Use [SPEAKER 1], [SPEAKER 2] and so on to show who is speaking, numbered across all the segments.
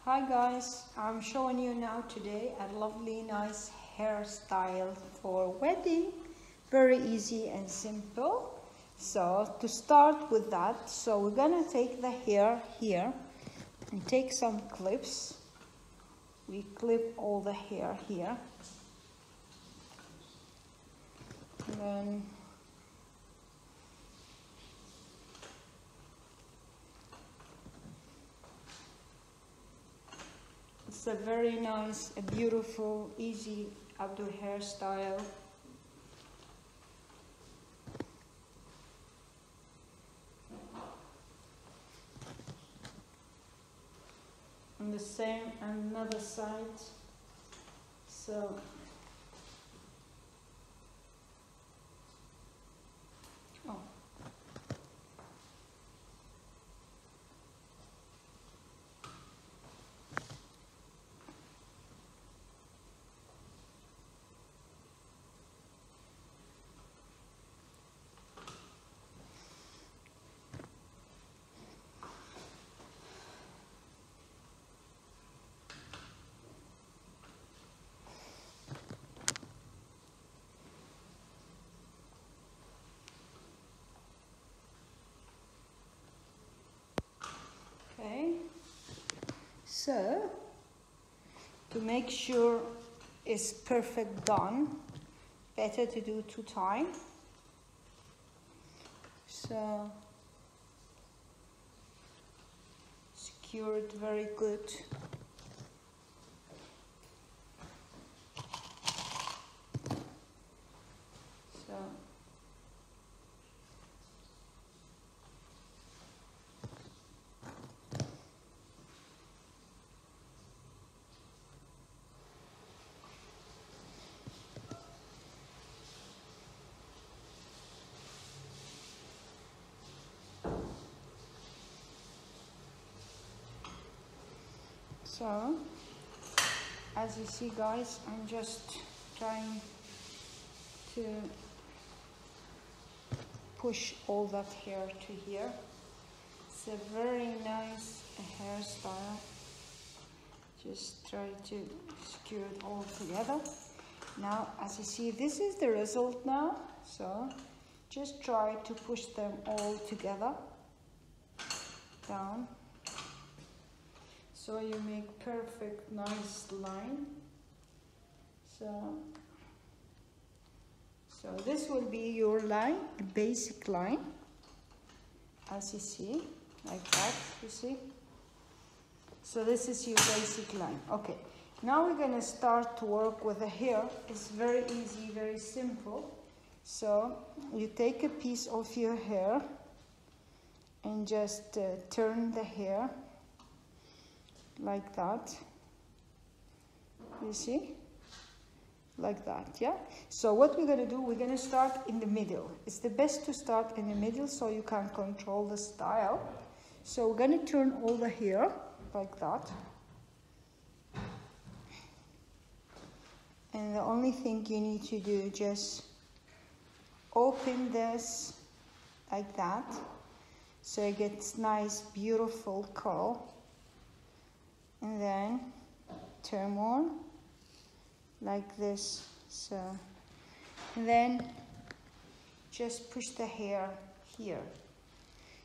[SPEAKER 1] Hi guys, I'm showing you now today a lovely nice hairstyle for wedding. Very easy and simple. So to start with that, so we're gonna take the hair here and take some clips. We clip all the hair here. And then it's a very nice, a beautiful, easy outdoor hairstyle. And the same on another side. So okay, so to make sure it's perfect done, better to do 2 times. So secure it very good. So, as you see guys, I'm just trying to push all that hair to here. It's a very nice hairstyle. Just try to secure it all together. Now, as you see, this is the result now. So, just try to push them all together, down. So you make perfect, nice line. So this will be your line, the basic line, as you see, like that, you see. So this is your basic line. Okay, now we're gonna start to work with the hair. It's very easy, very simple. So you take a piece of your hair and just turn the hair like that, you see, like that, yeah. So what we're going to do, we're going to start in the middle. It's the best to start in the middle so you can control the style. So we're going to turn all the hair like that, and the only thing you need to do, just open this like that so it gets nice beautiful curl. And then turn on like this. So, and then just push the hair here.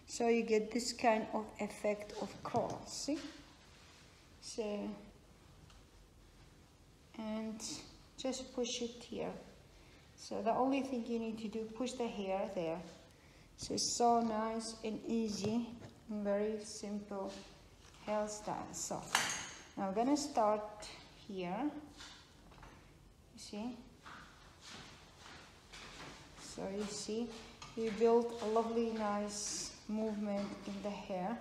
[SPEAKER 1] So you get this kind of effect of curl, see? So, and just push it here. So the only thing you need to do, push the hair there. So it's so nice and easy and very simple hairstyle. So now I'm gonna start here, you see. So you see, you build a lovely nice movement in the hair.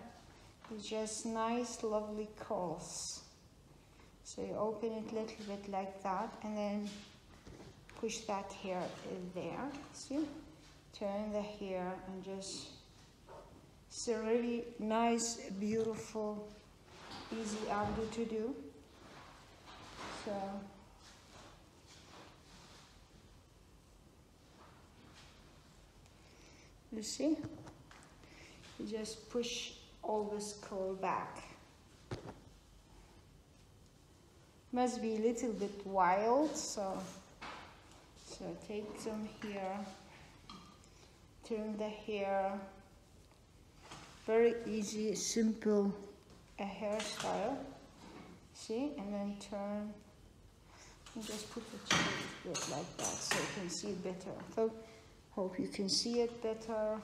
[SPEAKER 1] It's just nice lovely curls. So you open it a little bit like that and then push that hair in there, see. Turn the hair and just, it's a really nice, beautiful, easy outdo to do. So you see, you just push all this curl back. Must be a little bit wild, so take some here, turn the hair. Very easy, simple hairstyle. See, and then turn. And just put the bit like that so you can see it better. So hope you can see it better.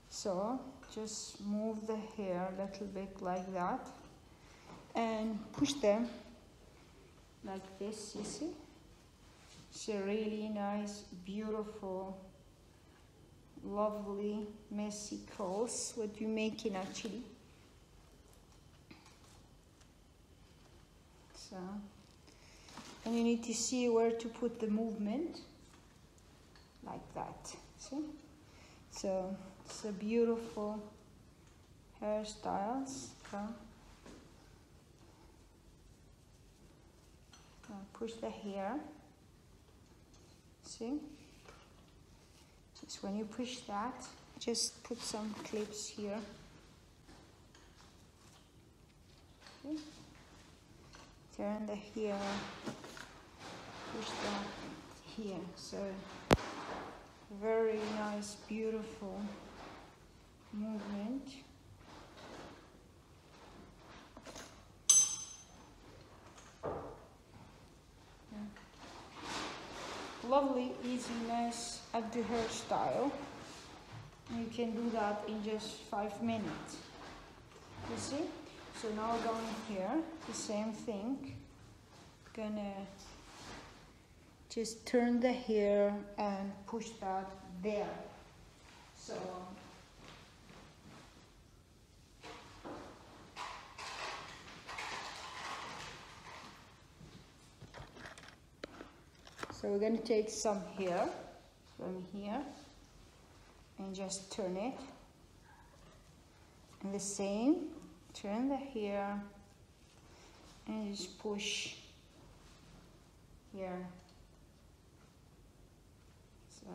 [SPEAKER 1] So just move the hair a little bit like that and push them like this, you see? It's a really nice, beautiful, lovely, messy curls. What you're making actually. So, and you need to see where to put the movement, like that, see? So, it's a beautiful hairstyles. So, push the hair, see? Just when you push that, just put some clips here. Okay. Turn the hair, push that here. So very nice, beautiful movement. Yeah. Lovely, easy, nice updo hairstyle. You can do that in just 5 minutes. You see? So now going here, the same thing. Gonna just turn the hair and push that there. So we're gonna take some hair from here and just turn it. And the same. Turn the hair and just push here. So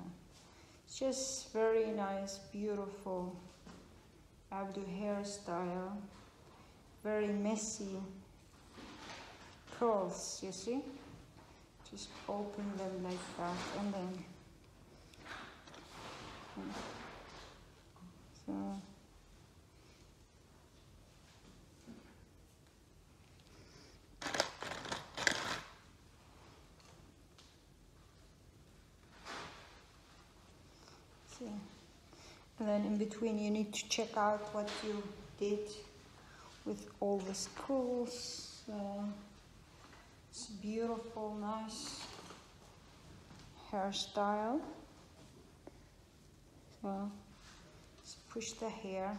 [SPEAKER 1] it's just very nice, beautiful updo hairstyle. Very messy curls, you see? Just open them like that and then so. And then in between you need to check out what you did with all the screws. It's beautiful, nice hairstyle. So just push the hair,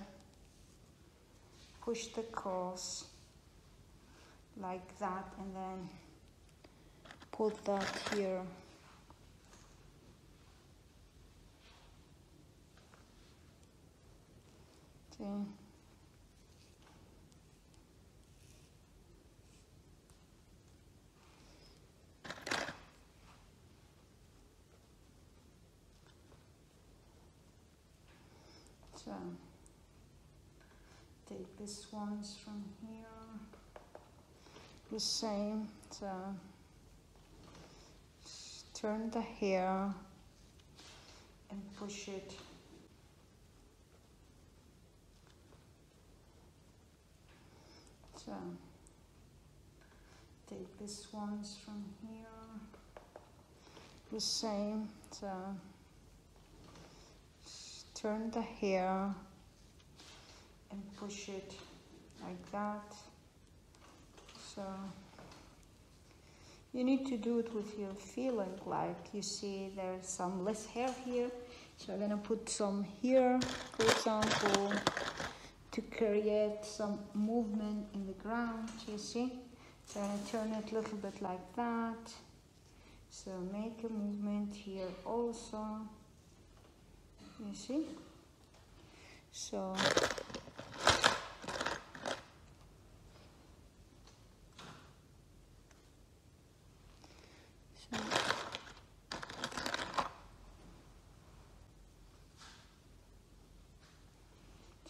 [SPEAKER 1] push the curls like that, and then put that here. See? So take this ones from here, the same. So turn the hair and push it. So take this ones from here, the same. So turn the hair and push it like that. So you need to do it with your feeling, like you see there's some less hair here. So I'm gonna put some here, for example, to create some movement in the ground, you see? So I'm gonna turn it a little bit like that. So make a movement here also. You see? So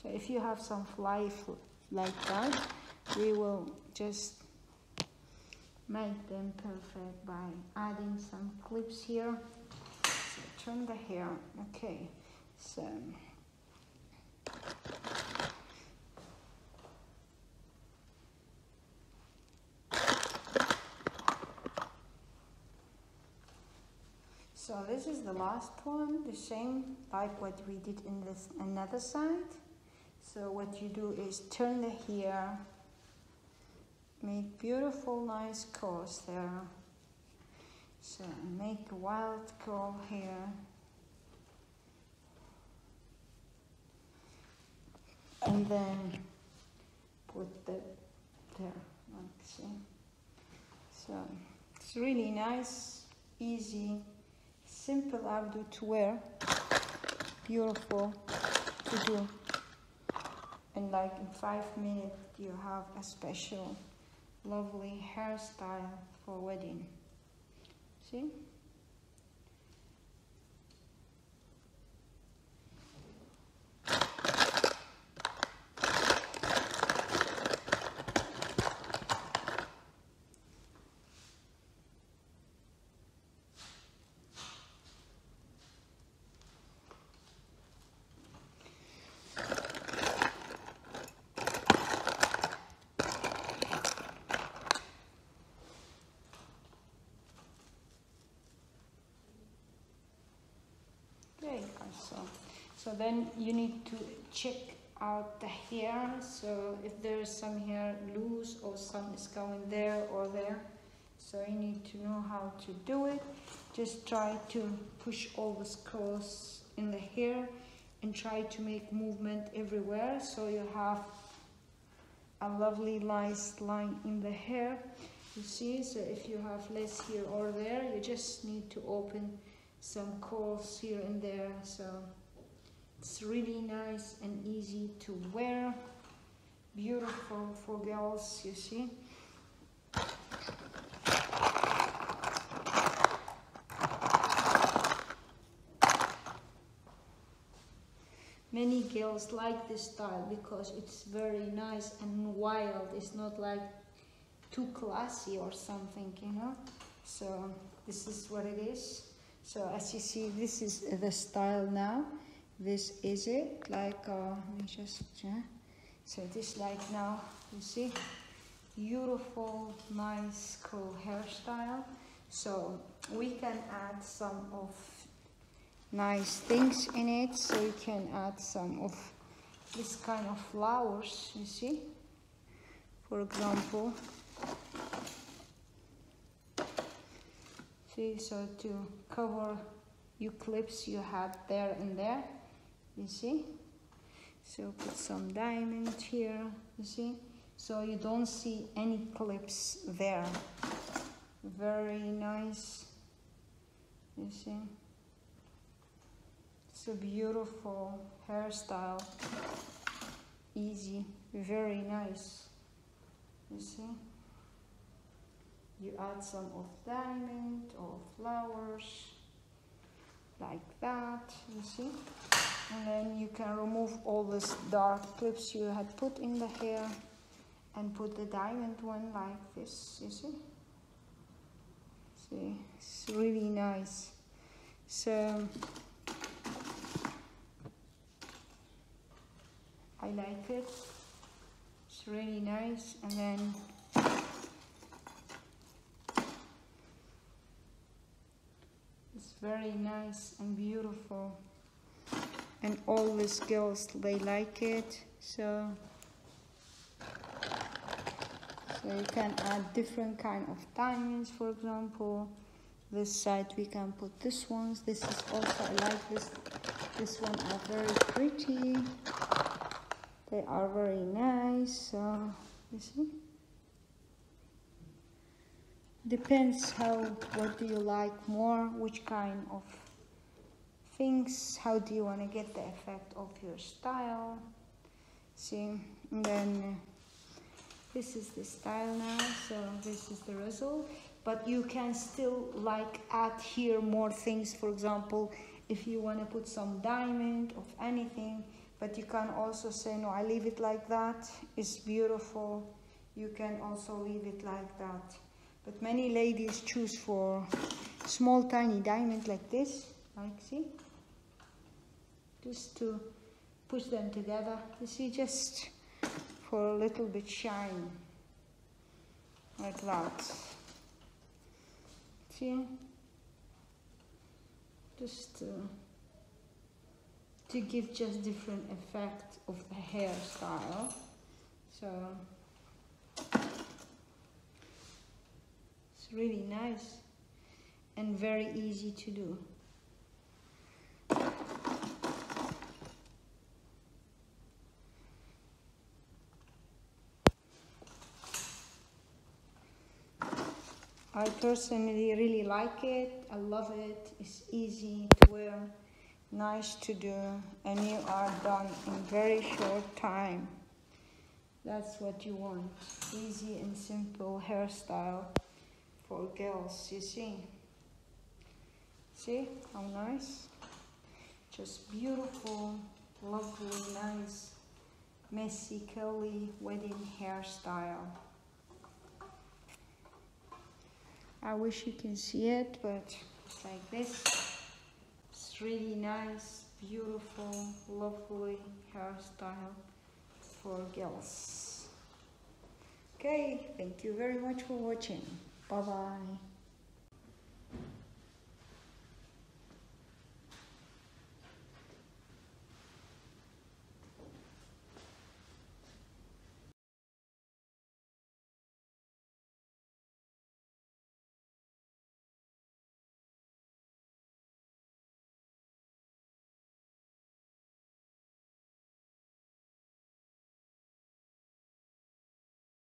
[SPEAKER 1] if you have some fly like that, we will just make them perfect by adding some clips here. So trim the hair. Okay, so this is the last one, the same like what we did in this another side. So what you do is turn the hair, make beautiful nice curls there. So make a wild curl here. And then put the there, like see. So it's really nice, easy, simple outdo to wear, beautiful to do, and like in 5 minutes you have a special lovely hairstyle for wedding. See? So then you need to check out the hair. So if there is some hair loose or some is going there or there, so you need to know how to do it. Just try to push all the curls in the hair and try to make movement everywhere, so you have a lovely nice line in the hair. You see, so if you have less here or there, you just need to open some curls here and there. So it's really nice and easy to wear, beautiful for girls, you see. Many girls like this style because it's very nice and wild. It's not like too classy or something, you know. So this is what it is. So as you see, this is the style now. This is it, like, let me just, so this like now, you see, beautiful, nice, cool hairstyle. So we can add some of nice things in it. So you can add some of this kind of flowers, you see, for example. See, so to cover your clips you had there and there, you see. So put some diamond here, you see, so you don't see any clips there. Very nice, you see. It's a beautiful hairstyle, easy, very nice, you see. You add some of diamond or flowers like that, you see. And then you can remove all these dark clips you had put in the hair and put the diamond one like this, you see. See, it's really nice. So I like it. It's really nice. And then it's very nice and beautiful. And all these girls, they like it. So you can add different kind of diamonds, for example. This side we can put this ones. This is also, I like this. This one are very pretty. They are very nice. So you see. Depends what do you like more, which kind of things, how do you want to get the effect of your style. See, and then this is the style now, so this is the result. But you can still like add here more things, for example, if you want to put some diamond of anything, but you can also say, no, I leave it like that, it's beautiful. You can also leave it like that. But many ladies choose for small tiny diamond like this, like see, just to push them together, you see, just for a little bit shine, like that. See, just to give just different effect of the hairstyle. So it's really nice and very easy to do. I personally really like it. I love it. It's easy to wear, nice to do, and you are done in very short time. That's what you want. Easy and simple hairstyle for girls, you see. See how nice? Just beautiful, lovely, nice, messy, curly wedding hairstyle. I wish you can see it, but it's like this. It's really nice, beautiful, lovely hairstyle for girls. Okay, thank you very much for watching. Bye bye.